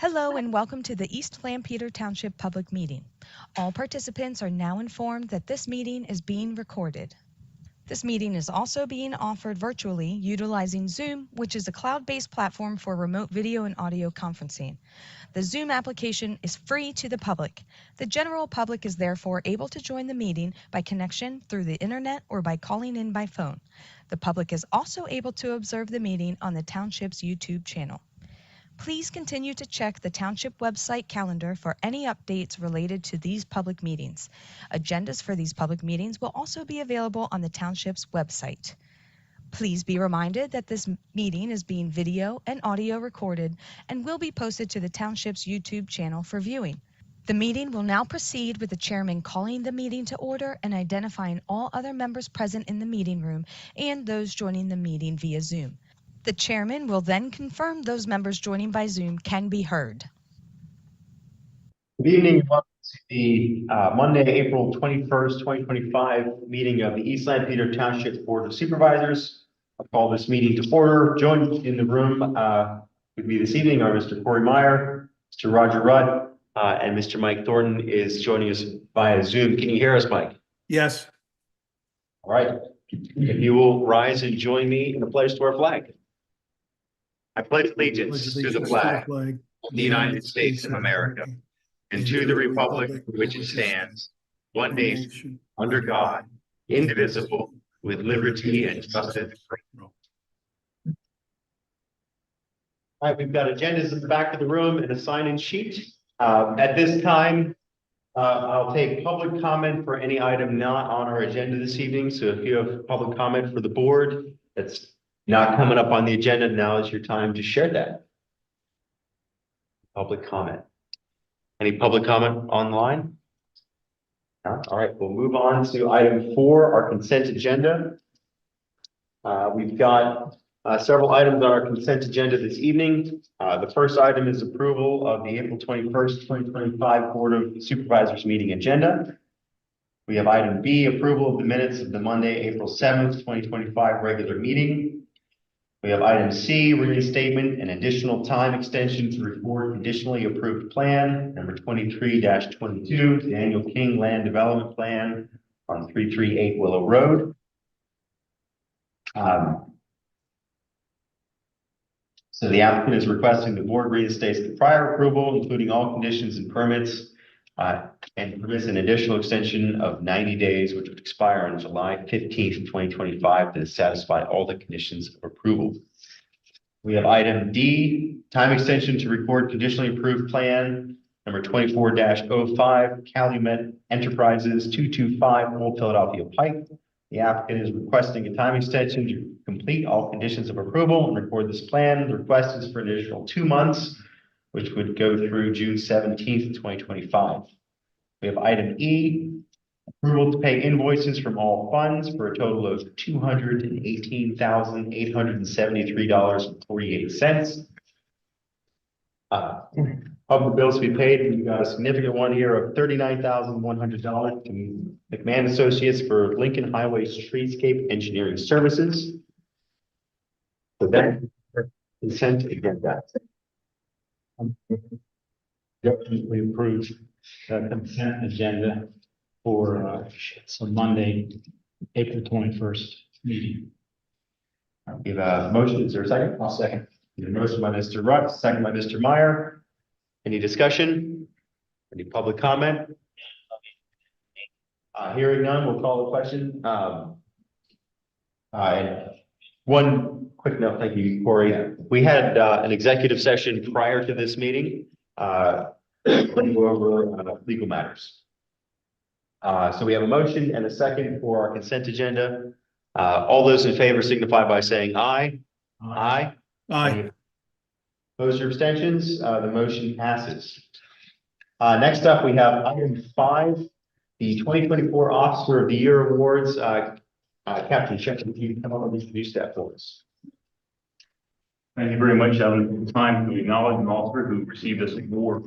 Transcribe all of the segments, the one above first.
Hello and welcome to the East Lampeter Township Public Meeting. All participants are now informed that this meeting is being recorded. This meeting is also being offered virtually utilizing Zoom, which is a cloud-based platform for remote video and audio conferencing. The Zoom application is free to the public. The general public is therefore able to join the meeting by connection through the internet or by calling in by phone. The public is also able to observe the meeting on the Township's YouTube channel. Please continue to check the Township website calendar for any updates related to these public meetings. Agendas for these public meetings will also be available on the Township's website. Please be reminded that this meeting is being video and audio recorded and will be posted to the Township's YouTube channel for viewing. The meeting will now proceed with the chairman calling the meeting to order and identifying all other members present in the meeting room and those joining the meeting via Zoom. The chairman will then confirm those members joining by Zoom can be heard. Good evening and welcome to the Monday, April 21st, 2025 meeting of the East Lampeter Township Board of Supervisors. I'll call this meeting to order. Joined in the room with me this evening are Mr. Corey Meyer, Mr. Roger Rudd, and Mr. Mike Thornton is joining us via Zoom. Can you hear us, Mike? Yes. All right. If you will rise and join me in the pledge to our flag. I pledge allegiance to the flag of the United States of America and to the republic for which it stands, one nation, under God, indivisible, with liberty and justice for all. All right, we've got agendas in the back of the room and a sign-in sheet. At this time, I'll take public comment for any item not on our agenda this evening. So if you have public comment for the board that's not coming up on the agenda, now is your time to share that. Public comment. Any public comment online? No? All right, we'll move on to item 4, our consent agenda. We've got several items on our consent agenda this evening. The first item is approval of the April 21st, 2025 Board of Supervisors meeting agenda. We have item B, approval of the minutes of the Monday, April 7th, 2025 regular meeting. We have item C, reinstatement and additional time extension to record conditionally approved plan number 23-22, Daniel King Land Development Plan on 338 Willow Road. So the applicant is requesting the board reinstates the prior approval, including all conditions and permits, and permits an additional extension of 90 days, which would expire on July 15th, 2025 to satisfy all the conditions of approval. We have item D, time extension to record conditionally approved plan number 24-05, Calumet Enterprises 225 Old Philadelphia Pike. The applicant is requesting a time extension to complete all conditions of approval and record this plan. The request is for an additional 2 months, which would go through June 17th, 2025. We have item E, approval to pay invoices from all funds for a total of $218,873.48. Of the bills to be paid, we've got a significant one here of $39,100 to McMahon Associates for Lincoln Highway Streetscape Engineering Services. So that consent agenda. We approved the consent agenda for Monday, April 21st meeting. I'll give a motion. Is there a second? I'll second. A motion by Mr. Rutt, second by Mr. Meyer. Any discussion? Any public comment? Hearing none, we'll call the question. One quick note, thank you, Corey. We had an executive session prior to this meeting to go over legal matters. So we have a motion and a second for our consent agenda. All those in favor signify by saying aye. Aye. Aye. Opposed or abstentions? The motion passes. Next up, we have item 5, the 2024 Officer of the Year Awards. Captain Shepard, if you come up and introduce that for us. Thank you very much. I would take time to acknowledge an officer who received this award.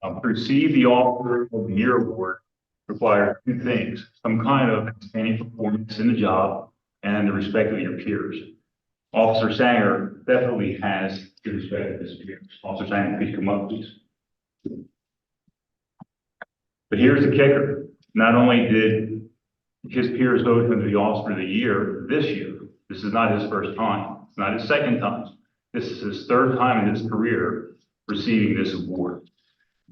To receive the Officer of the Year Award requires 2 things: some kind of outstanding performance in the job and the respect of your peers. Officer Sanger definitely has the respect of his peers. Officer Sanger, please come up, please. But here's the kicker. Not only did his peers vote him to the Officer of the Year this year, this is not his first time. It's not his second time. This is his third time in his career receiving this award.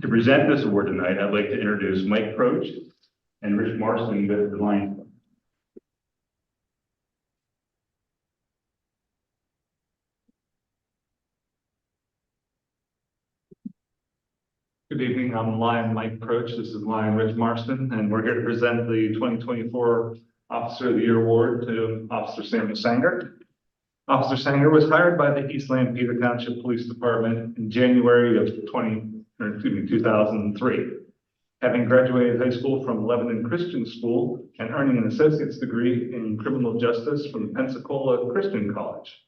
To present this award tonight, I'd like to introduce Mike Croach and Rich Marston with the Lions Club. Good evening, I'm Lion Mike Croach, this is Lion Rich Marston, and we're here to present the 2024 Officer of the Year Award to Officer Samuel Sanger. Officer Sanger was hired by the East Lampeter Township Police Department in January of 2003. Having graduated high school from Lebanon Christian School and earning an associate's degree in criminal justice from Pensacola Christian College.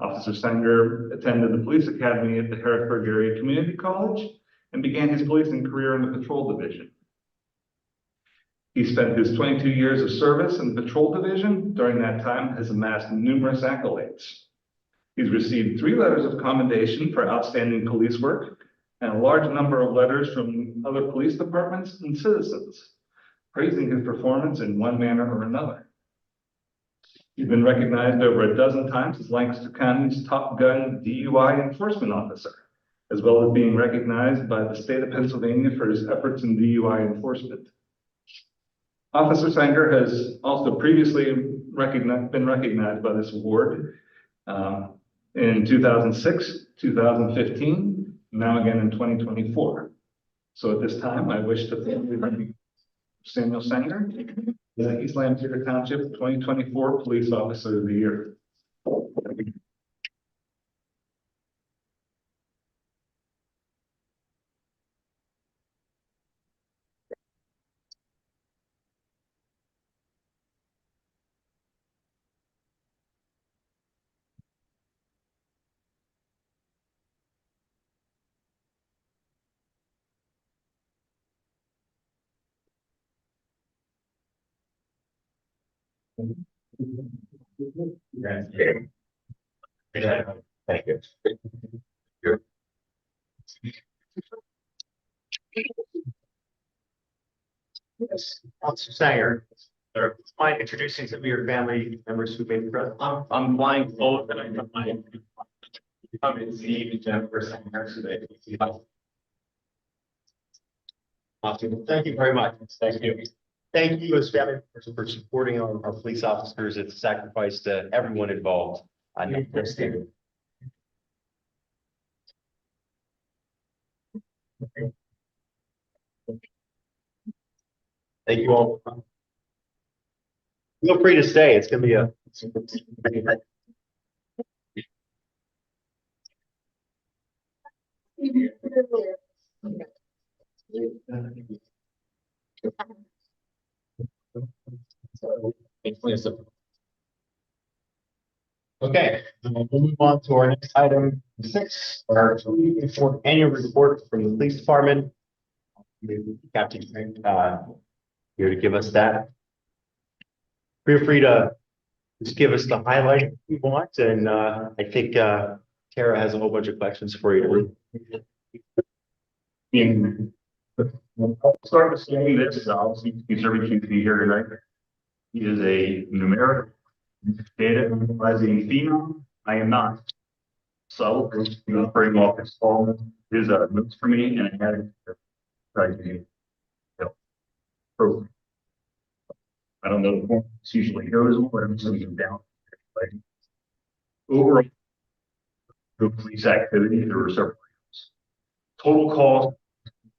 Officer Sanger attended the police academy at the Harrisburg Area Community College and began his policing career in the patrol division. He spent his 22 years of service in the patrol division. During that time, has amassed numerous accolades. He's received 3 letters of commendation for outstanding police work and a large number of letters from other police departments and citizens, praising his performance in one manner or another. He's been recognized over a dozen times as Lancaster County's top gun DUI enforcement officer, as well as being recognized by the state of Pennsylvania for his efforts in DUI enforcement. Officer Sanger has also previously been recognized by this award in 2006, 2015, now again in 2024. So at this time, I wish to thank Samuel Sanger, the East Lampeter Township 2024 Police Officer of the Year. Thank you. Yes, Officer Sanger, mind introducing some of your family members who may be present? I'm blindfolded and I have my come and see Jennifer Sanger today. Awesome. Thank you very much. Thank you. Thank you as family members for supporting our police officers. It's a sacrifice to everyone involved. I know this too. Thank you all. Feel free to stay. It's going to be a. Okay, we'll move on to our next item 6, our 2024 annual report from the police department. Captain here to give us that. Feel free to just give us the highlight if you want, and I think Tara has a whole bunch of questions for you. I'll start with saying this, obviously, he's everything to be here tonight. He is a numeric data analyzing phenom. I am not. So, I'm bring off his notes for me, and I had to try to program. I don't know if it's usually goes, but I'm just going down. Overall, the police activity, there were several. Total cost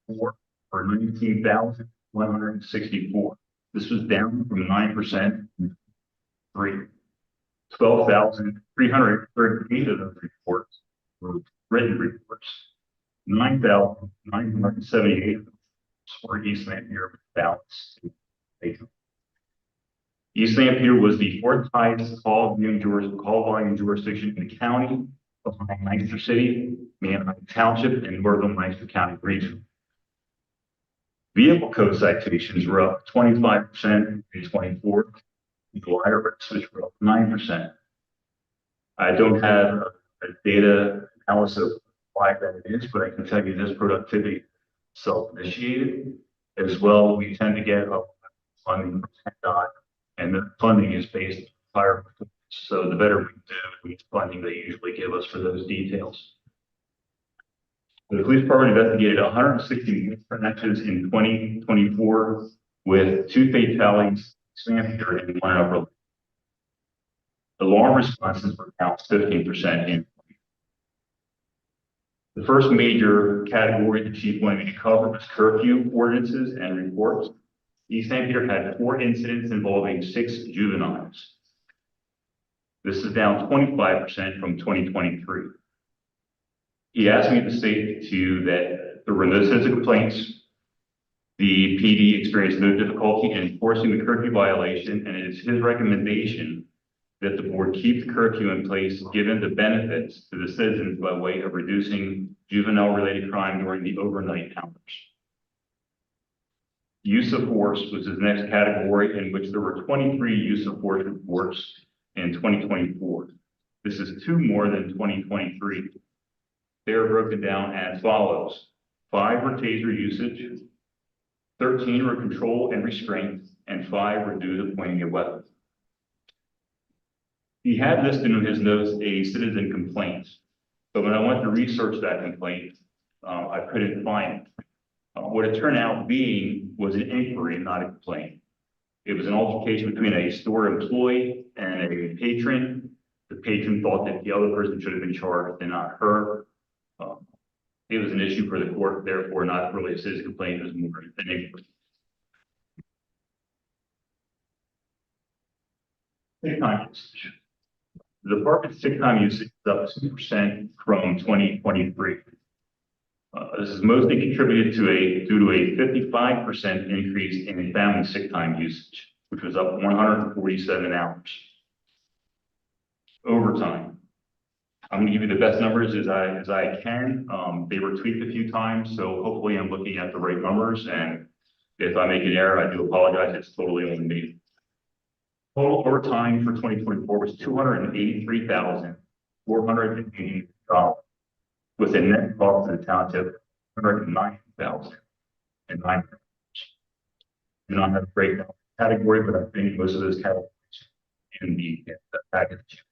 for 19,164. This was down from 9%. 12,338 of those reports were written reports. 9,978 were East Lampeter balance. East Lampeter was the 4th highest call volume jurisdiction in the county, behind Lancaster City, Manheim Township, and Northern Lancaster County region. Vehicle code citations were up 25% in 24. Wire rates, which were up 9%. I don't have a data analysis of why that is, but I can tell you this productivity self-initiated. As well, we tend to get a funding from PennDOT, and the funding is based on prior performance. So the better we do with funding, they usually give us for those details. The police department investigated 160 crashes in 2024 with 2 fatalities, Sanford and 1 Upper Lake. Alarm responses were down 15% in. The first major category the chief wanted me to cover was curfew ordinances and reports. East St. Peter had 4 incidents involving 6 juveniles. This is down 25% from 2023. He asked me to state to you that there were no citizen complaints. The PD experienced no difficulty in enforcing the curfew violation, and it is his recommendation that the board keep the curfew in place given the benefits to the citizens by way of reducing juvenile-related crime during the overnight hours. Use of force was his next category, in which there were 23 use of force reports in 2024. This is 2 more than 2023. They are broken down as follows. 5 were taser usage, 13 were control and restraint, and 5 were due to pointing a weapon. He had listed in his notes a citizen complaint, but when I went to research that complaint, I couldn't find it. What it turned out being was an inquiry, not a complaint. It was an altercation between a store employee and a patron. The patron thought that the other person should have been charged and not her. It was an issue for the court, therefore not really a citizen complaint, it was more an inquiry. Sick time usage. The department's sick time usage is up 2% from 2023. This is mostly contributed due to a 55% increase in family sick time usage, which was up 147 hours. Overtime. I'm going to give you the best numbers as I can. They were tweaked a few times, so hopefully I'm looking at the right numbers. And if I make an error, I do apologize. It's totally on me. Total overtime for 2024 was $283,480, with a net cost to the township of $109,009. Do not have a breakdown category, but I think most of those categories in the package.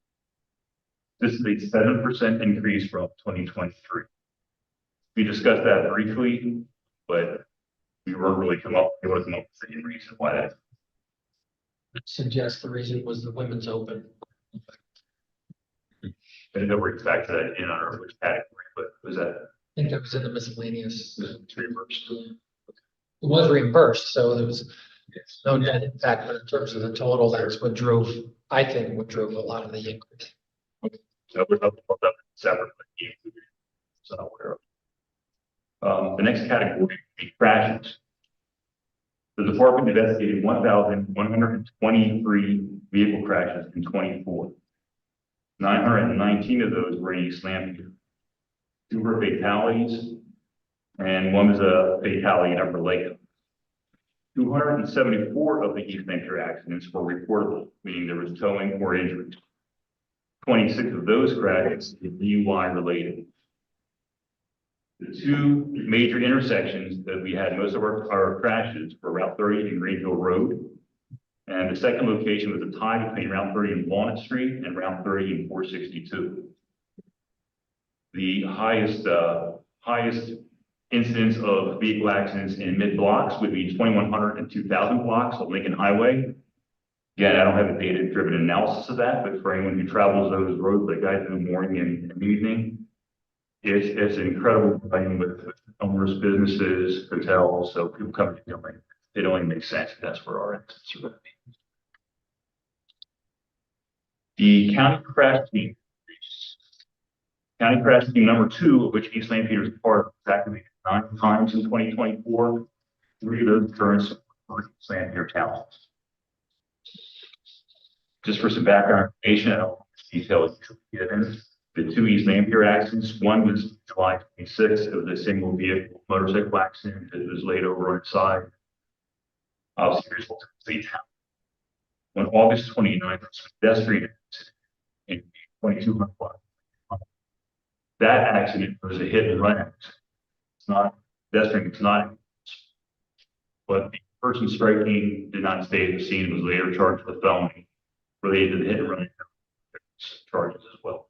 This is a 7% increase from 2023. We discussed that briefly, but we weren't really able to come up with any reason why that. Suggest the reason was the women's open. I know we're back to that in our which category, but was that? I think that was in the miscellaneous. It's reversed. It was reimbursed, so there was no net impact, but in terms of the total, that's what drove, I think, what drove a lot of the increase. So we're up separately. So we're the next category would be crashes. The department investigated 1,123 vehicle crashes in 24. 919 of those were in East Lamphere. 2 were fatalities, and 1 was a fatality in Upper Lake. 274 of the East Lamphere accidents were reportable, meaning there was towing or injury. 26 of those crashes were DUI related. The 2 major intersections that we had most of our crashes were Route 30 and Greenville Road. And the second location was a tie between Route 30 and Walnut Street and Route 30 and 462. The highest incidence of vehicle accidents in mid blocks would be 2,100 and 2,000 blocks of Lincoln Highway. Again, I don't have a data-driven analysis of that, but for anyone who travels those roads like I do in the morning and evening, it's an incredible volume with numerous businesses, hotels, so people come to Gilman. It only makes sense if that's where our incidents are going to be. The county crash team. County crash team number 2, of which East Lamphere is part of, was activated 9 times in 2024. 3 of those occurrences were East Lamphere towns. Just for some background information, I don't know details given. The 2 East Lamphere accidents, one was July 26th. It was a single vehicle motorcycle accident that was laid over on its side. Obviously, resulted in fatality. On August 29th, there was a pedestrian accident in 2200 block. That accident was a hit and run accident. It's not pedestrian, it's not. But the person striking did not stay at the scene, was later charged with felony related to the hit and run charges as well.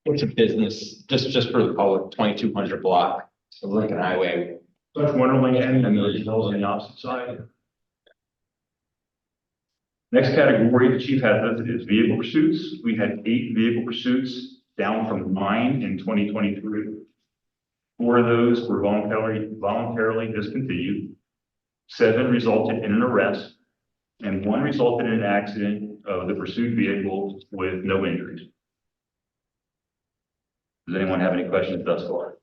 What's a business, just for the public, 2200 block of Lincoln Highway? That's Wonderland and the hills on the opposite side. Next category the chief has listed is vehicle pursuits. We had 8 vehicle pursuits, down from 9 in 2023. 4 of those were voluntarily discontinued. 7 resulted in an arrest, and 1 resulted in an accident of the pursued vehicle with no injuries. Does anyone have any questions thus far?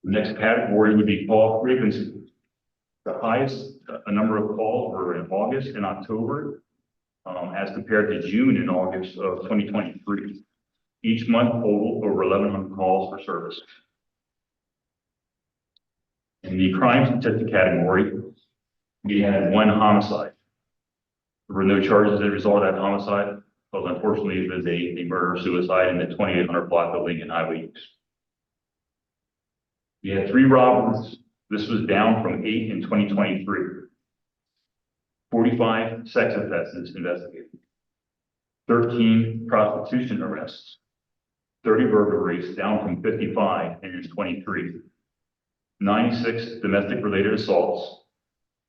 The next category would be call frequency. The highest number of calls were in August and October, as compared to June and August of 2023. Each month totaled over 1,100 calls for service. In the crime statistic category, we had 1 homicide. There were no charges as a result of that homicide, because unfortunately it was a murder-suicide in the 2800 block of Lincoln Highway. We had 3 robberies. This was down from 8 in 2023. 45 sex offenses investigated. 13 prostitution arrests. 30 burglaries, down from 55 in 23. 96 domestic related assaults.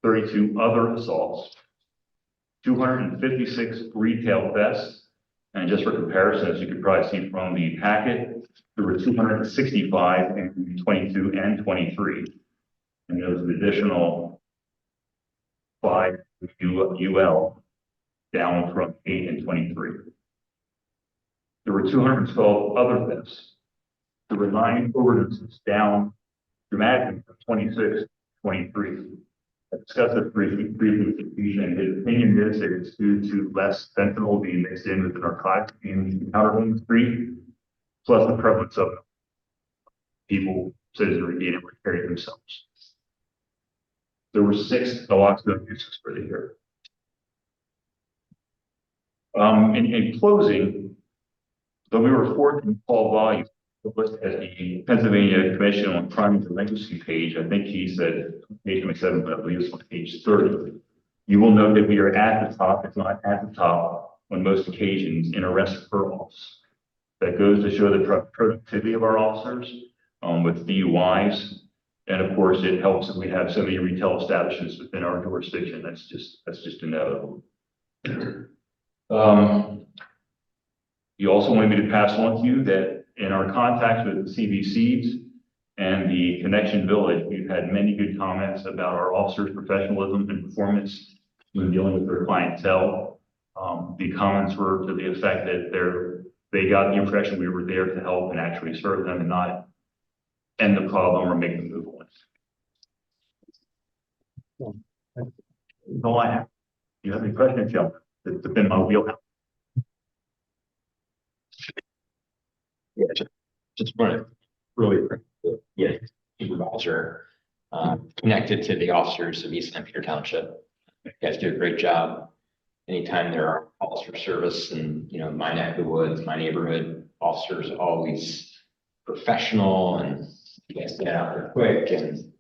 32 other assaults. 256 retail thefts. And just for comparison, as you could probably see from the packet, there were 265 in 22 and 23. And there was an additional 5 UL, down from 8 and 23. There were 212 other thefts. There were 9 overdoses, down dramatically from 26 to 23. Excessive frequency, and his opinion is that it's due to less fentanyl being mixed in with the narcotics in the outer industry, plus the prevalence of people, citizens being able to carry themselves. There were 6 naloxone uses for the year. In closing, though we were 4th in call volume, looked at the Pennsylvania Commission on Crime and Delinquency page. I think he said page 27, but I believe it's on page 30. You will note that we are at the top, if not at the top, on most occasions in arrests per officer. That goes to show the productivity of our officers with DUIs. And of course, it helps that we have so many retail establishments within our jurisdiction. That's just inevitable. You also wanted me to pass on to you that in our contacts with the CBCs and the Connection Village, we've had many good comments about our officers' professionalism and performance when dealing with their clientele. The comments were to the effect that they got the impression we were there to help and actually serve them and not end the problem or make them move on. That's all I have. Do you have any questions, Joe? It's been my wheelhouse. Yeah, just want to really, yeah, supervisor, connected to the officers of East Lamphere Township. You guys do a great job. Anytime there are calls for service in, my neck of the woods, my neighborhood, officers are always professional and you guys get out there quick. And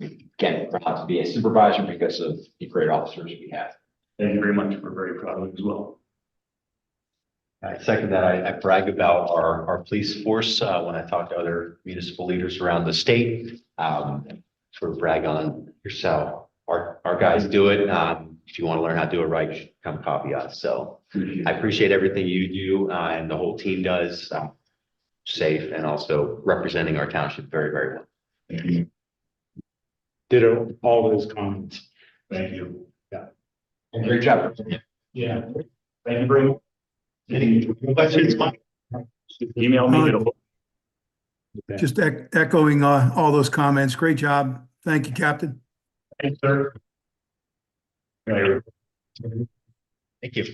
again, proud to be a supervisor because of the great officers we have. Thank you very much. We're very proud of it as well. I second that. I brag about our police force when I talk to other municipal leaders around the state. Sort of brag on yourself. Our guys do it. If you want to learn how to do it right, you should come copy us. So I appreciate everything you do and the whole team does. Safe and also representing our township very, very well. Thank you. Ditto all those comments. Thank you. And great job. Yeah. Thank you very much. Any questions? Email me. Just echoing all those comments. Great job. Thank you, Captain. Thanks, sir. Thank you.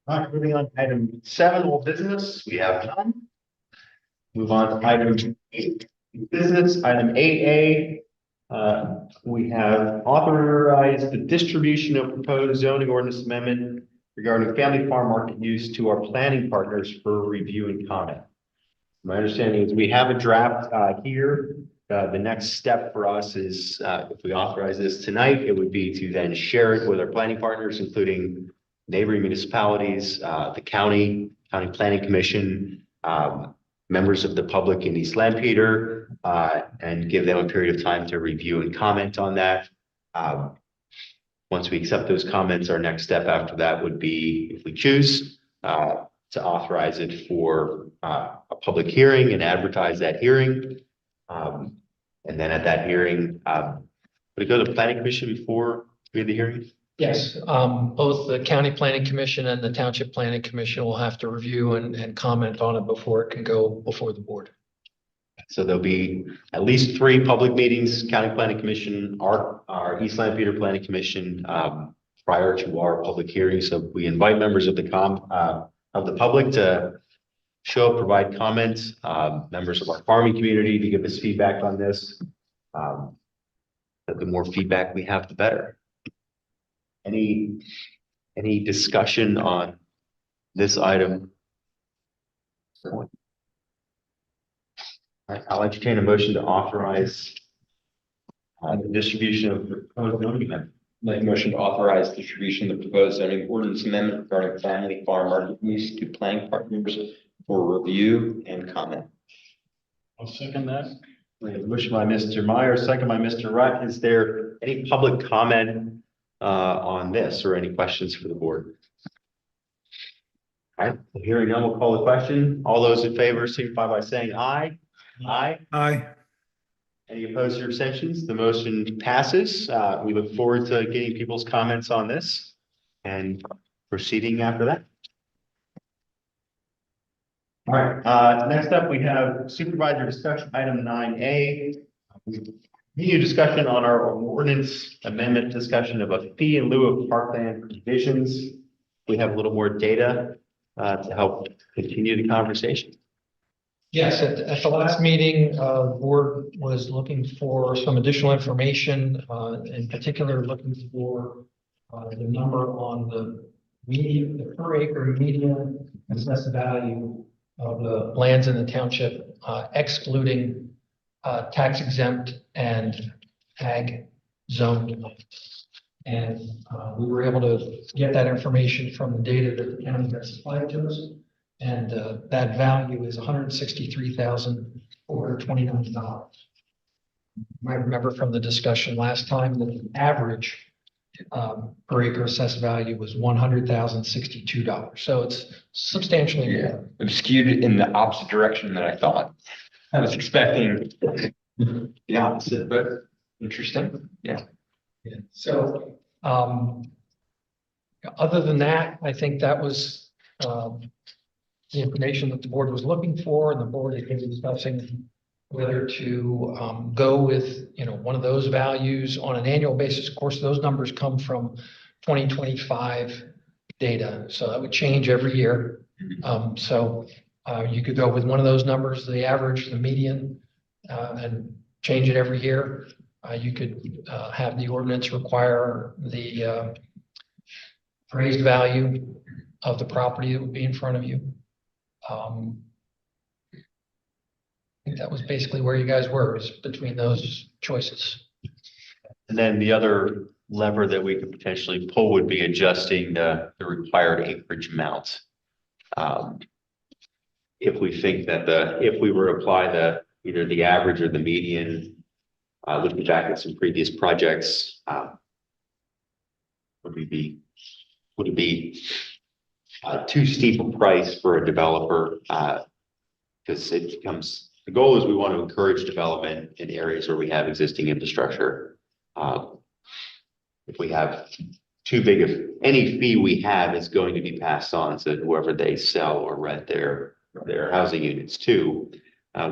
All right, moving on to item 7, old business. We have none. Move on to item 8, business. Item 8A, We have authorized the distribution of proposed zoning ordinance amendment regarding family farm market use to our planning partners for review and comment. My understanding is we have a draft here. The next step for us is if we authorize this tonight, it would be to then share it with our planning partners, including neighboring municipalities, the county planning commission, members of the public in East Lampeter, and give them a period of time to review and comment on that. Once we accept those comments, our next step after that would be, if we choose, to authorize it for a public hearing and advertise that hearing. And then at that hearing, would it go to the planning commission before we had the hearing? Yes, both the county planning commission and the township planning commission will have to review and comment on it before it can go before the board. So there'll be at least 3 public meetings, county planning commission, our East Lampeter planning commission, prior to our public hearing. So we invite members of the public to show up, provide comments, members of our farming community to give us feedback on this. The more feedback we have, the better. Any discussion on this item? All right, I'll entertain a motion to authorize the distribution of the proposed zoning amendment. Make a motion to authorize distribution of the proposed zoning ordinance amendment regarding family farm market use to planning partners for review and comment. I'll second that. We have a motion by Mr. Meyer, second by Mr. Rutt. Is there any public comment on this or any questions for the board? All right, hearing none, we'll call the question. All those in favor signify by saying aye. Aye. Aye. Any opposed or abstentions? The motion passes. We look forward to getting people's comments on this and proceeding after that. All right, next up, we have supervisor discussion, item 9A. Continue discussion on our ordinance amendment discussion of a fee in lieu of parkland provisions. We have a little more data to help continue the conversation. Yes, at the last meeting, the board was looking for some additional information, in particular looking for the number on the median, the per acre median assessed value of the lands in the township, excluding tax exempt and ag zoned. And we were able to get that information from the data that the county has supplied to us. And that value is $163,429. You might remember from the discussion last time that the average per acre assessed value was $100,062. So it's substantially more. It skewed in the opposite direction that I thought. I was expecting the opposite, but interesting. Yeah. Yeah. So other than that, I think that was the information that the board was looking for, and the board is discussing whether to go with, one of those values on an annual basis. Of course, those numbers come from 2025 data, so that would change every year. So you could go with one of those numbers, the average, the median, and change it every year. You could have the ordinance require the appraised value of the property that would be in front of you. I think that was basically where you guys were, is between those choices. And then the other lever that we could potentially pull would be adjusting the required acreage amount. If we think that if we were to apply either the average or the median, looking back at some previous projects, would it be too steep a price for a developer? Because the goal is we want to encourage development in areas where we have existing infrastructure. If we have too big of any fee we have is going to be passed on to whoever they sell or rent their housing units to.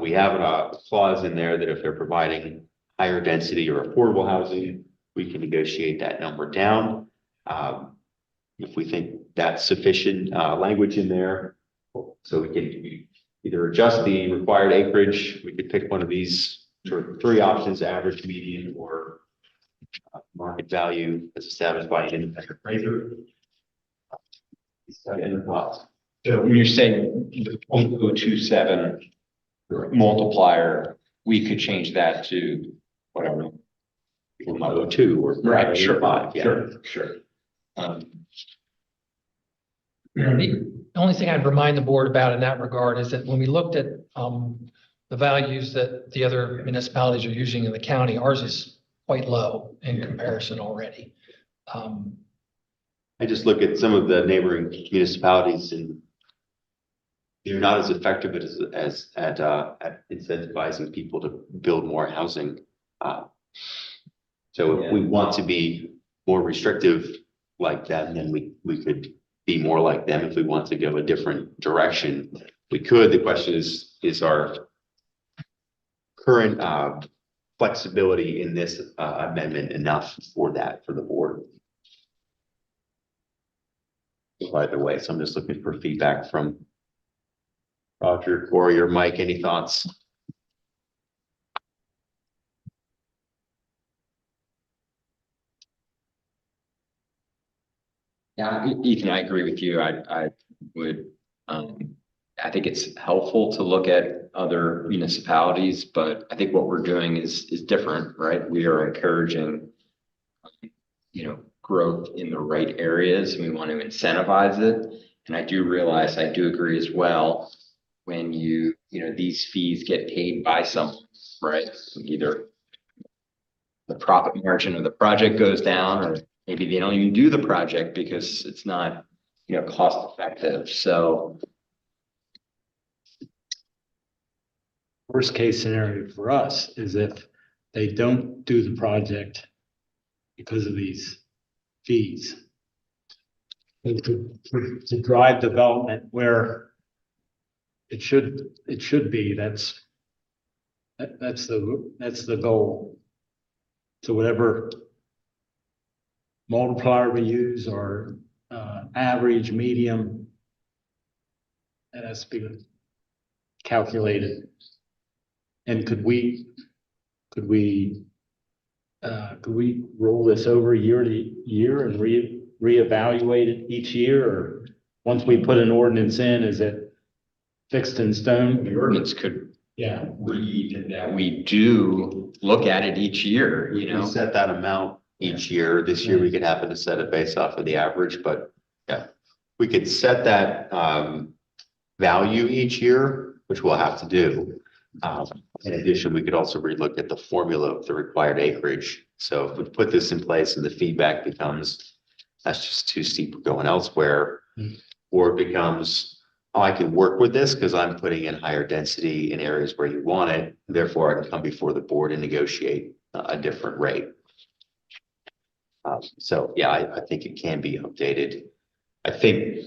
We have a clause in there that if they're providing higher density or affordable housing, we can negotiate that number down. If we think that's sufficient language in there, so we can either adjust the required acreage, we could pick one of these sort of three options: average, median, or market value as established by an independent appraiser. Any thoughts? So when you're saying the 0.027 multiplier, we could change that to whatever. 0.02 or Right, sure, 0.05, yeah. sure. The only thing I'd remind the board about in that regard is that when we looked at the values that the other municipalities are using in the county, ours is quite low in comparison already. I just look at some of the neighboring municipalities and they're not as effective as at incentivizing people to build more housing. So if we want to be more restrictive like them, then we could be more like them. If we want to go a different direction, we could. The question is our current flexibility in this amendment enough for that for the board? By the way, so I'm just looking for feedback from Roger, Corey, or Mike. Any thoughts? Yeah, Ethan, I agree with you. I would, I think it's helpful to look at other municipalities, but I think what we're doing is different, right? We are encouraging, growth in the right areas. We want to incentivize it. And I do realize, I do agree as well, when these fees get paid by someone, right? Either the profit margin of the project goes down, or maybe they don't even do the project because it's not, cost effective. So Worst case scenario for us is if they don't do the project because of these fees. And to drive development where it should be, that's the goal. So whatever multiplier we use, or average, medium, that has to be calculated. And could we roll this over year to year and reevaluate it each year? Or once we put an ordinance in, is it fixed in stone? the ordinance could Yeah. read that we do look at it each year, We set that amount each year. This year, we could happen to set it based off of the average, but yeah, we could set that value each year, which we'll have to do. In addition, we could also relook at the formula of the required acreage. So if we put this in place and the feedback becomes, that's just too steep, we're going elsewhere, or it becomes, oh, I can work with this because I'm putting in higher density in areas where you want it. Therefore, I can come before the board and negotiate a different rate. So yeah, I think it can be updated. I think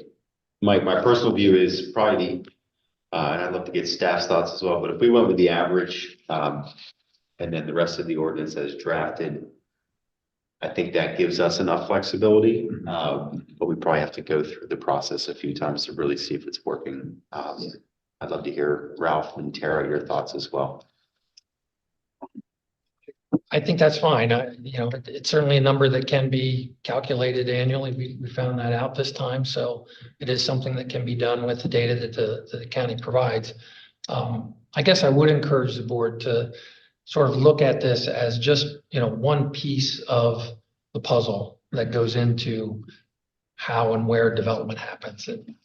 my personal view is probably and I'd love to get staff's thoughts as well, but if we went with the average, and then the rest of the ordinance as drafted, I think that gives us enough flexibility. But we probably have to go through the process a few times to really see if it's working. I'd love to hear Ralph and Tara, your thoughts as well. I think that's fine. It's certainly a number that can be calculated annually. We found that out this time. So it is something that can be done with the data that the county provides. I guess I would encourage the board to sort of look at this as just, one piece of the puzzle that goes into how and where development happens. And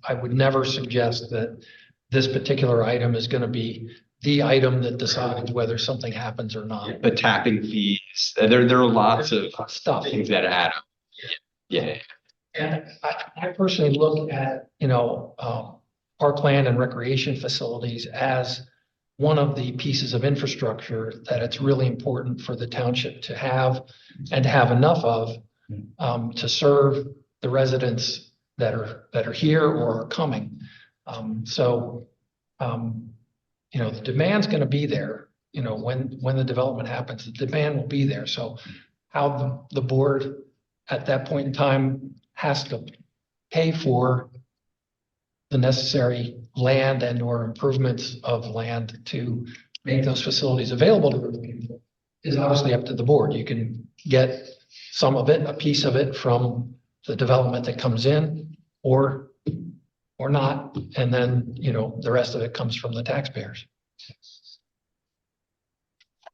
I would never suggest that this particular item is going to be the item that decides whether something happens or not. the tapping fees, there are lots of Stuff. things that add up. Yeah. And I personally look at, parkland and recreation facilities as one of the pieces of infrastructure that it's really important for the township to have and to have enough of to serve the residents that are here or are coming. The demand's going to be there, when the development happens, the demand will be there. So how the board at that point in time has to pay for the necessary land and or improvements of land to make those facilities available to the people is obviously up to the board. You can get some of it, a piece of it from the development that comes in or not. And then, you know, the rest of it comes from the taxpayers.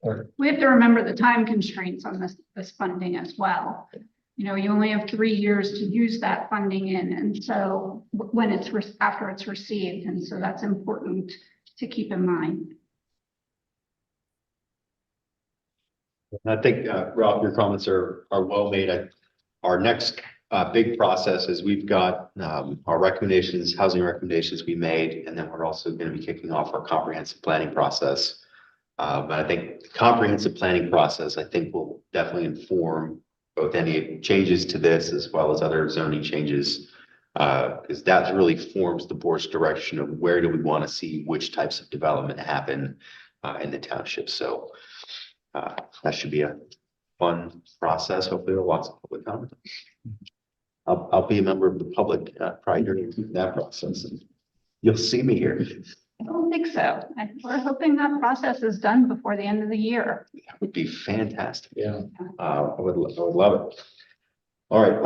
Or, We have to remember the time constraints on this funding as well. You know, you only have 3 years to use that funding in, and so when it's after it's received, and so that's important to keep in mind. I think, Ralph, your comments are well made. Our next big process is we've got our recommendations, housing recommendations we made, and then we're also going to be kicking off our comprehensive planning process. But I think the comprehensive planning process, I think, will definitely inform both any changes to this as well as other zoning changes, because that really forms the board's direction of where do we want to see which types of development happen in the township. So that should be a fun process. Hopefully there are lots of public comment. I'll be a member of the public probably during that process, and you'll see me here. I don't think so. We're hoping that process is done before the end of the year. That would be fantastic. Yeah. I would love it. All right.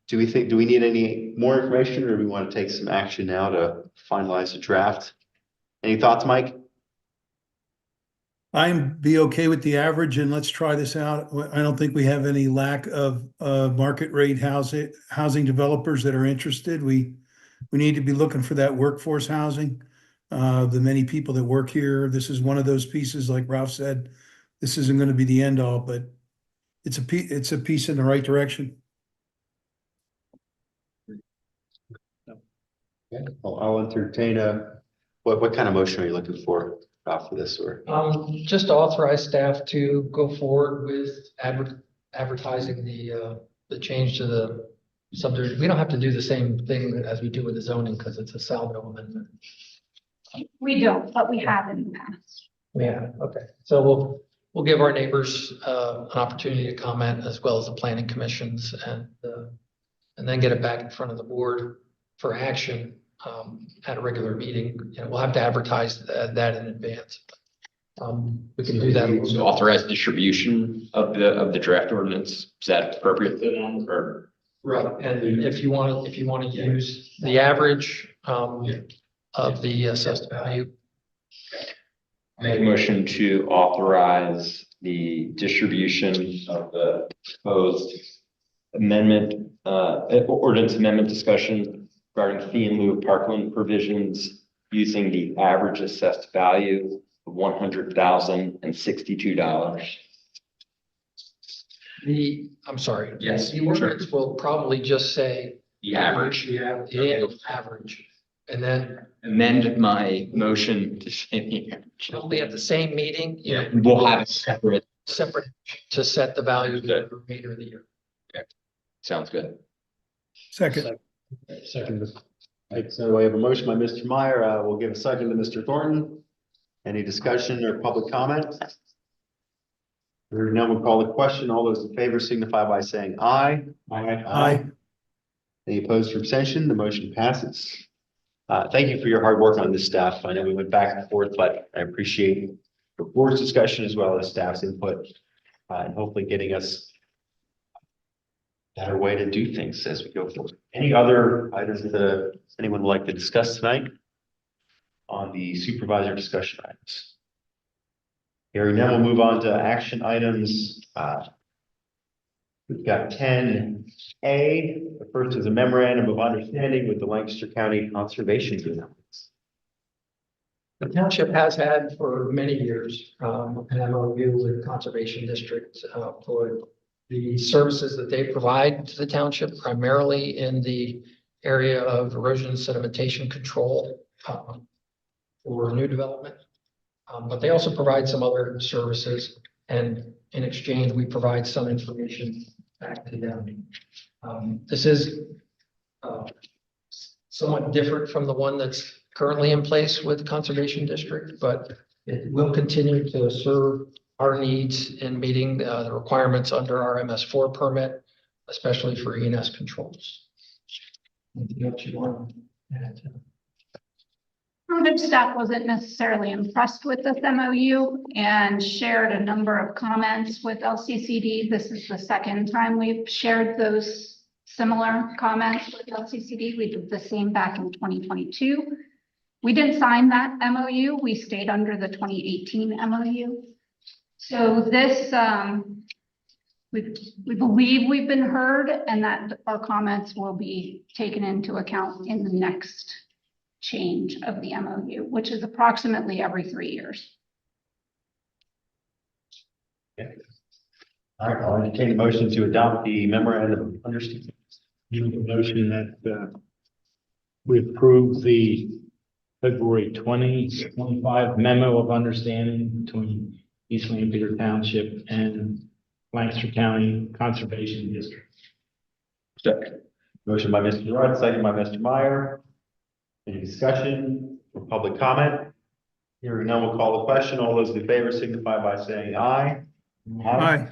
Do we need any more information, or do we want to take some action now to finalize the draft? Any thoughts, Mike? I'm be okay with the average and let's try this out. I don't think we have any lack of market rate housing developers that are interested. We need to be looking for that workforce housing. The many people that work here, this is one of those pieces, like Ralph said, this isn't going to be the end all, but it's a piece in the right direction. Okay. I'll entertain what kind of motion are you looking for this, or? just to authorize staff to go forward with advertising the change to the subdivision. We don't have to do the same thing as we do with the zoning because it's a salvo amendment. We don't, but we have in the past. Yeah, okay. So we'll give our neighbors an opportunity to comment as well as the planning commissions and then get it back in front of the board for action at a regular meeting. You know, we'll have to advertise that in advance. We can do that. So authorize distribution of the draft ordinance. Is that appropriate then, or? Right, and if you want to use the average of the assessed value. Make a motion to authorize the distribution of the proposed amendment, ordinance amendment discussion regarding fee in lieu of parkland provisions using the average assessed value of $100,062. I'm sorry. Yes, The ordinance will probably just say The average. the average, and then Amend my motion to say the average. probably at the same meeting, you know, We'll have a separate. to set the value for Good. the remainder of the year. Sounds good. Second. Second. Right, so we have a motion by Mr. Meyer. We'll give a second to Mr. Thornton. Any discussion or public comment? Hearing none, we'll call the question. All those in favor signify by saying aye. Aye. Any opposed or abstention? The motion passes. Thank you for your hard work on this, staff. I know we went back and forth, but I appreciate the board's discussion as well as staff's input, and hopefully getting us a better way to do things as we go forward. Any other items that anyone would like to discuss tonight on the supervisor discussion items? Hearing none, we'll move on to action items. We've got 10A. The first is a memorandum of understanding with the Lancaster County Conservation District. The township has had for many years an MOU with Conservation District for the services that they provide to the township, primarily in the area of erosion sedimentation control for new development. But they also provide some other services, and in exchange, we provide some information back to them. This is somewhat different from the one that's currently in place with Conservation District, but it will continue to serve our needs in meeting the requirements under our MS4 permit, especially for ENS controls. Anything else you want to add to? Department of Staff wasn't necessarily impressed with this MOU and shared a number of comments with LCCD. This is the second time we've shared those similar comments with LCCD. We did the same back in 2022. We didn't sign that MOU. We stayed under the 2018 MOU. So this, we believe we've been heard and that our comments will be taken into account in the next change of the MOU, which is approximately every 3 years. All right, I'll entertain a motion to adopt the memorandum of understanding. Make a motion that we approve the February 2025 memo of understanding between East Lampeter Township and Lancaster County Conservation District. Second. Motion by Mr. Rudd, second by Mr. Meyer. Any discussion or public comment? Hearing none, we'll call the question. All those in favor signify by saying aye. Aye.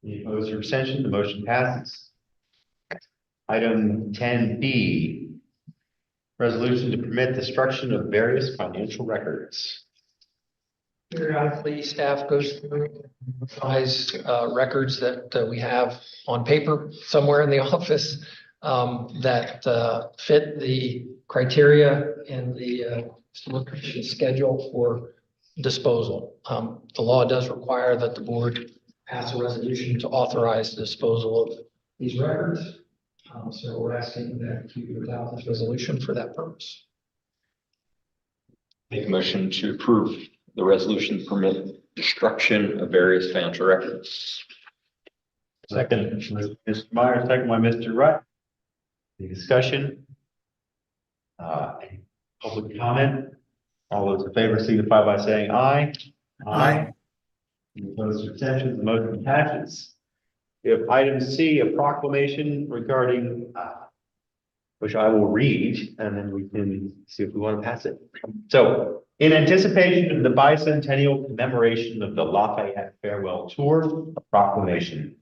Any opposed or abstention? The motion passes. Item 10B, resolution to permit destruction of various financial records. Periodically, staff goes through records that we have on paper somewhere in the office that fit the criteria and the solicitation schedule for disposal. The law does require that the board pass a resolution to authorize the disposal of these records. So we're asking that you adopt this resolution for that purpose. Make a motion to approve the resolution to permit destruction of various financial records. Second, Mr. Meyer, second by Mr. Rudd. Any discussion? Any public comment? All those in favor signify by saying aye. Aye. Any opposed or abstentions? The motion passes. We have item C, a proclamation regarding, which I will read, and then we can see if we want to pass it. So, in anticipation of the bicentennial commemoration of the Lafayette Farewell Tour, a proclamation.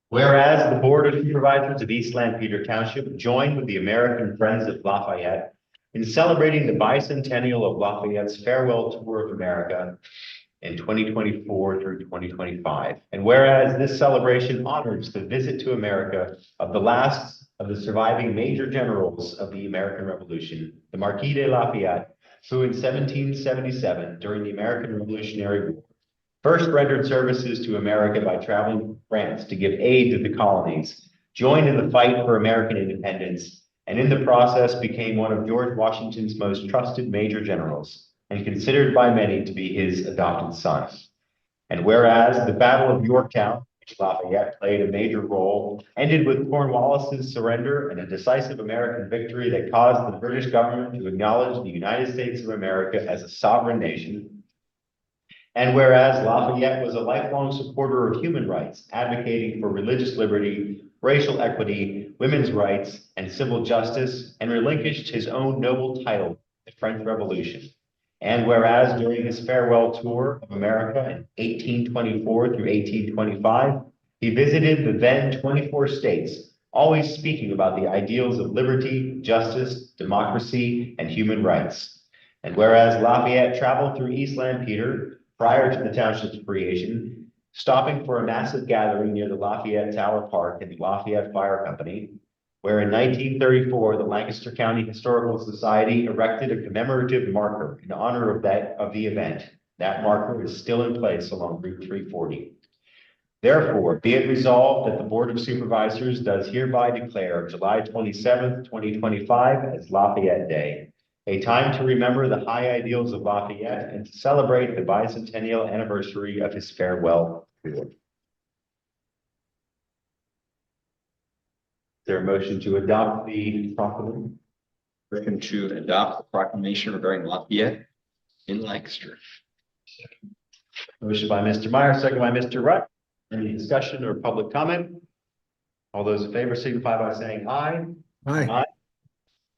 Whereas the Board of Supervisors of East Lampeter Township joined with the American Friends of Lafayette in celebrating the bicentennial of Lafayette's Farewell Tour of America in 2024 through 2025. And whereas this celebration honors the visit to America of the last of the surviving major generals of the American Revolution, the Marquis de Lafayette, who in 1777, during the American Revolutionary War, first rendered services to America by traveling to France to give aid to the colonies, joined in the fight for American independence, and in the process became one of George Washington's most trusted major generals, and considered by many to be his adopted son. And whereas the Battle of Yorktown, which Lafayette played a major role, ended with Cornwallis's surrender and a decisive American victory that caused the British government to acknowledge the United States of America as a sovereign nation. And whereas Lafayette was a lifelong supporter of human rights, advocating for religious liberty, racial equity, women's rights, and civil justice, and relinquished his own noble title, the French Revolution. And whereas during his farewell tour of America in 1824 through 1825, he visited the then 24 states, always speaking about the ideals of liberty, justice, democracy, and human rights. And whereas Lafayette traveled through East Lampeter prior to the township's creation, stopping for a massive gathering near the Lafayette Tower Park and the Lafayette Fire Company, where in 1934, the Lancaster County Historical Society erected a commemorative marker in honor of the event. That marker is still in place along Route 340. Therefore, be it resolved that the Board of Supervisors does hereby declare July 27th, 2025 as Lafayette Day, a time to remember the high ideals of Lafayette and to celebrate the bicentennial anniversary of his farewell tour. Is there a motion to adopt the proclamation? Motion to adopt the proclamation regarding Lafayette in Lancaster. Motion by Mr. Meyer, second by Mr. Rutt. Any discussion or public comment? All those in favor signify by saying aye. Aye.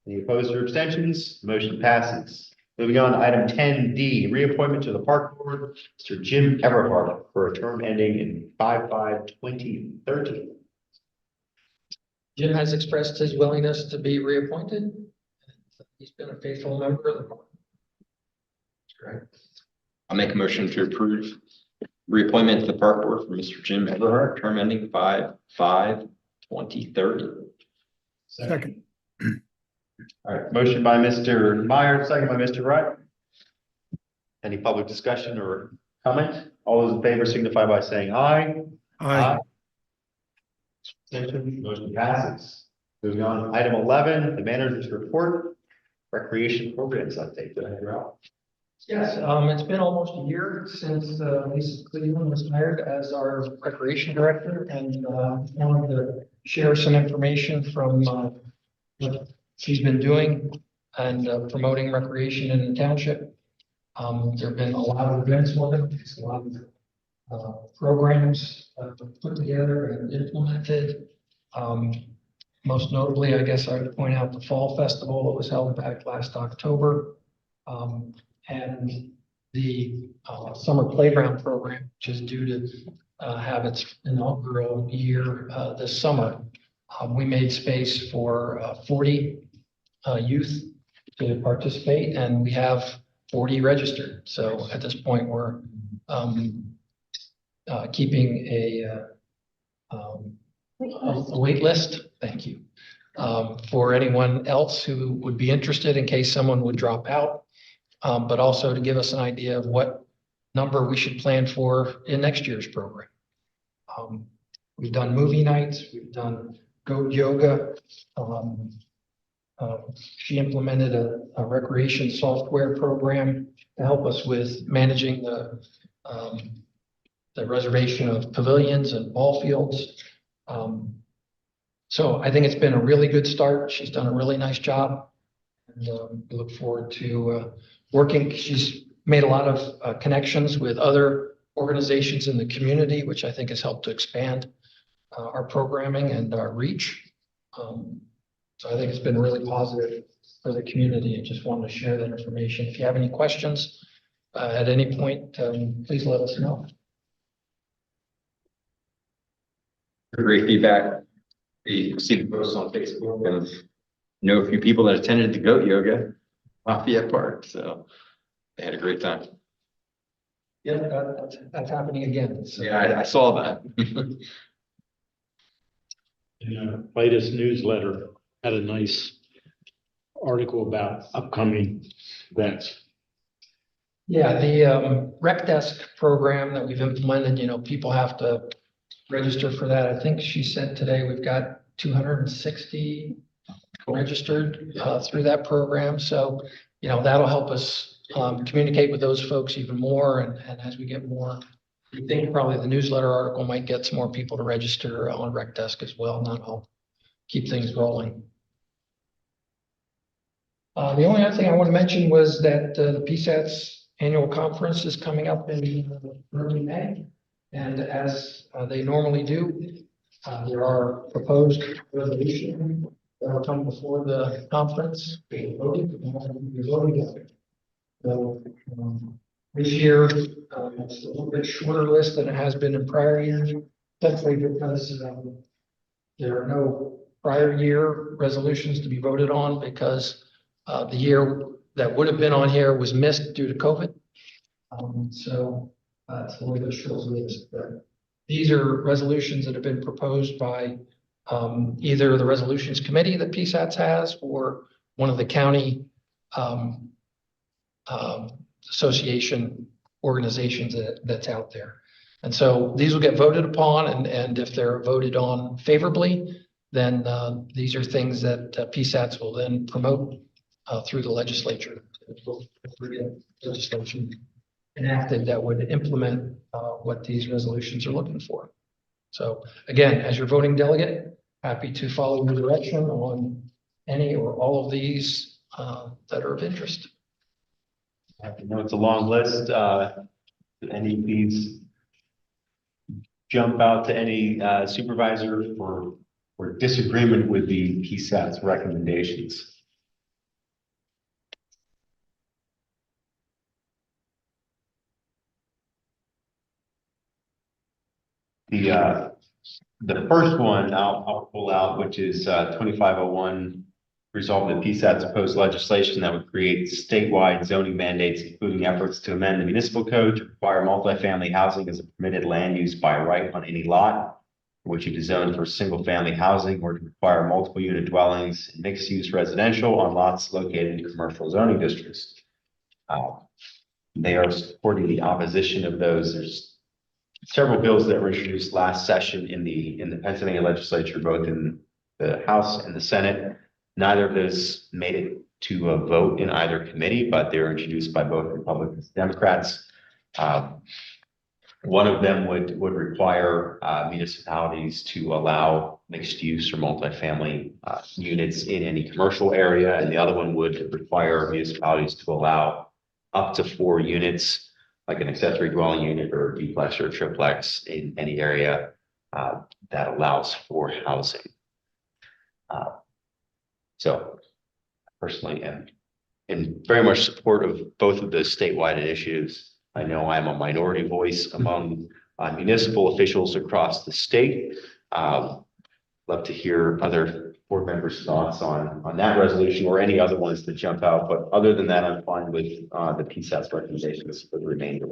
Any opposed or abstentions? Motion passes. Moving on to item 10D, reappointment to the Park Board, Mr. Jim Everhart for a term ending in 5/5/2030. Jim has expressed his willingness to be reappointed. He's been a faithful member of the board. Correct. I'll make a motion to approve reappointment to the park board for Mr. Jim Everhart, term ending 5/5/2030. Second. All right, motion by Mr. Meyer, second by Mr. Wright. Any public discussion or comment? All those in favor signify by saying aye. Aye. Abstention, motion passes. Moving on, item 11, the manager's report, recreation programs update. Go ahead, Ralph. Yes, it's been almost a year since Lisa Cleveland was hired as our recreation director, and wanted to share some information from what she's been doing and promoting recreation in the township. There have been a lot of events with it, a lot of programs put together and implemented. Most notably, I guess I would point out the Fall Festival that was held back last October. And the Summer Playground Program, which is due to have its inaugural year this summer. We made space for 40 youth to participate, and we have 40 registered. So at this point, we're keeping a wait list. Thank you. For anyone else who would be interested in case someone would drop out. But also to give us an idea of what number we should plan for in next year's program. We've done movie nights, we've done goat yoga. She implemented a recreation software program to help us with managing the reservation of pavilions and ball fields. So I think it's been a really good start. She's done a really nice job. And we look forward to working. She's made a lot of connections with other organizations in the community, which I think has helped to expand our programming and our reach. So I think it's been really positive for the community, and just wanted to share that information. If you have any questions at any point, please let us know. Great feedback. We see the posts on Facebook and know a few people that attended the goat yoga Lafayette Park, so they had a great time. Yeah, that's happening again. So. Yeah, I saw that. The latest newsletter had a nice article about upcoming events. Yeah, the rec desk program that we've implemented, people have to register for that. I think she said today we've got 260 registered through that program. So, that'll help us communicate with those folks even more. And as we get more, we think probably the newsletter article might get some more people to register on Rec Desk as well. Not all keep things rolling. The only other thing I want to mention was that the PSAT's annual conference is coming up in early May. And as they normally do, there are proposed resolutions that will come before the conference. So this year, it's a little bit shorter list than it has been in prior years, simply because there are no prior year resolutions to be voted on, because the year that would have been on here was missed due to COVID. So it's a little bit short list. But these are resolutions that have been proposed by either the resolutions committee that PSATS has, or one of the county association organizations that's out there. And so these will get voted upon, and if they're voted on favorably, then these are things that PSATS will then promote through the legislature. Legislation enacted that would implement what these resolutions are looking for. So again, as your voting delegate, happy to follow your direction on any or all of these that are of interest. I know it's a long list. Any of these jump out to any supervisor for disagreement with the PSAT's recommendations? The first one I'll pull out, which is 2501 Resolve the PSAT's proposed legislation that would create statewide zoning mandates, including efforts to amend the municipal code to require multifamily housing as a permitted land use by right on any lot, which it is zoned for single-family housing, or to require multiple unit dwellings and mixed-use residential on lots located in commercial zoning districts. They are supporting the opposition of those. There's several bills that were introduced last session in the Pennsylvania legislature, both in the House and the Senate. Neither of those made it to a vote in either committee, but they were introduced by both Republicans and Democrats. One of them would require municipalities to allow mixed use or multifamily units in any commercial area, and the other one would require municipalities to allow up to 4 units, like an accessory dwelling unit or a duplex or a triplex in any area that allows for housing. So personally am in very much support of both of those statewide initiatives. I know I'm a minority voice among municipal officials across the state. Love to hear other board members' thoughts on that resolution or any other ones that jump out. But other than that, I'm fine with the PSAT's recommendations for the remainder.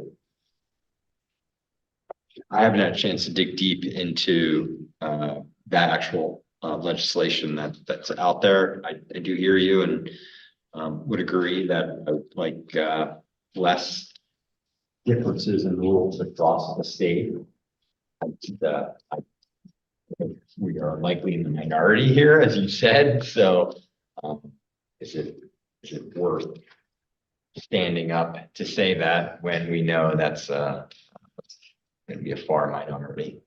I haven't had a chance to dig deep into that actual legislation that's out there. I do hear you and would agree that I would like less differences in rules across the state. I think we are likely in the minority here, as you said. So is it worth standing up to say that when we know that's going to be a far minority?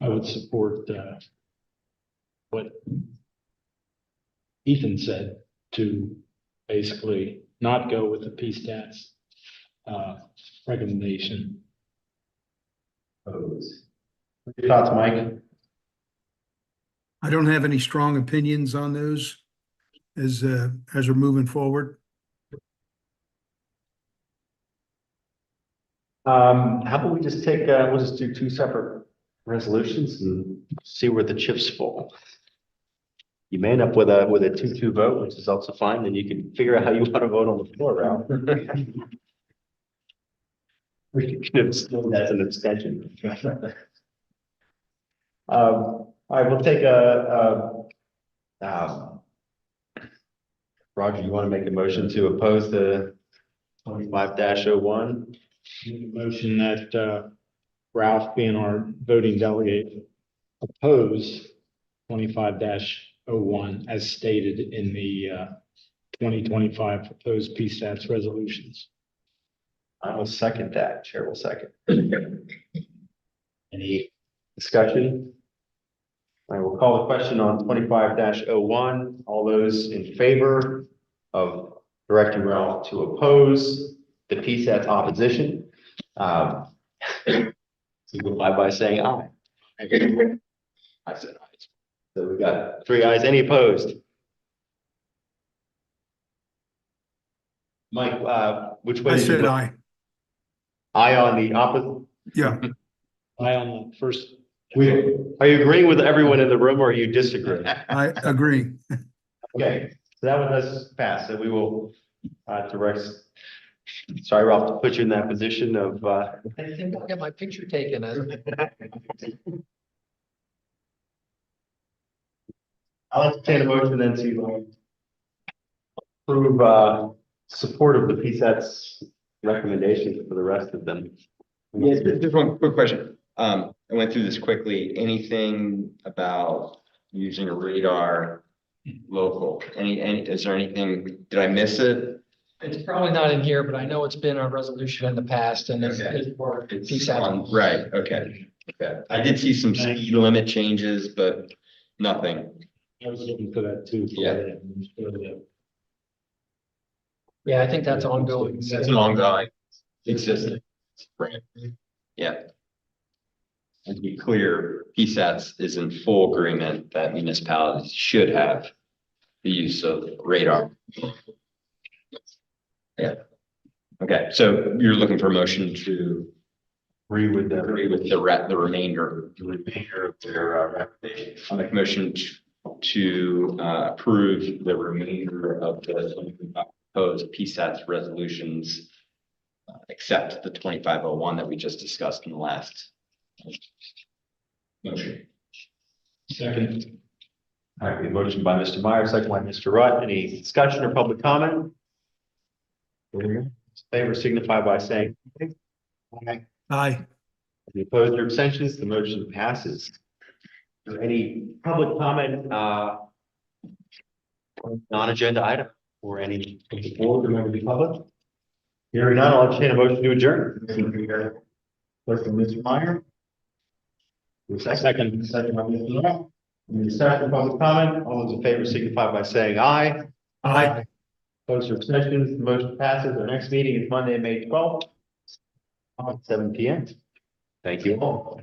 I would support what Ethan said, to basically not go with the PSAT's recommendation. Your thoughts, Mike? I don't have any strong opinions on those as we're moving forward. How about we just take, we'll just do 2 separate resolutions and see where the chips fall. You may end up with a 2-2 vote, which is also fine. Then you can figure out how you want to vote on the floor, Ralph. We can abstain, that's an abstention. All right, we'll take Roger, you want to make a motion to oppose the 25-01? Motion that Ralph, being our voting delegate, oppose 25-01 as stated in the 2025 proposed PSATs resolutions. I will second that. Chair will second. Any discussion? I will call the question on 25-01. All those in favor of directing Ralph to oppose the PSATs opposition, signify by saying aye. I said aye. So we've got 3 ayes. Any opposed? Mike, which way? I did you said vote? aye. Aye on the opposite. Yeah, Aye on the first. Are you agreeing with everyone in the room or are you disagreeing? I agree. Okay, so that one does pass. So we will direct. Sorry, Ralph, to put you in that position of. I think I'll get my picture taken. I'll entertain a motion then to approve support of the PSAT's recommendations for the rest of them. Yeah, just one quick question. I went through this quickly. Anything about using a radar local? Is there anything, did I miss it? It's probably not in here, but I know it's been a resolution in the past and it's for PSAT. Right, okay. I did see some speed limit changes, but nothing. I was looking for that too. Yeah, I think that's ongoing. That's an ongoing, existing. Right. Yeah. And to be clear, PSATs is in full agreement that municipalities should have the use of radar. Yeah. Okay, so you're looking for a motion to Agree with the the remainder. remainder of their recommendation. I'll make a motion to approve the remainder of the proposed PSATS resolutions, except the 2501 that we just discussed in the last motion. Second. All right, we have a motion by Mr. Meyer, second by Mr. Rutt. Any discussion or public comment? In favor signify by saying aye. Aye. Any opposed or abstentions? The motion passes. Is there any public comment, on non-agenda item or any of the board or member of the public? Hearing none, I'll entertain a motion to adjourn. First from Mr. Meyer. Second by Mr. Rutt. Any discussion or public comment? All those in favor signify by saying aye. Aye. Opposed or abstentions? The motion passes. Our next meeting is Monday, May 12th. At 7 p.m. Thank you all.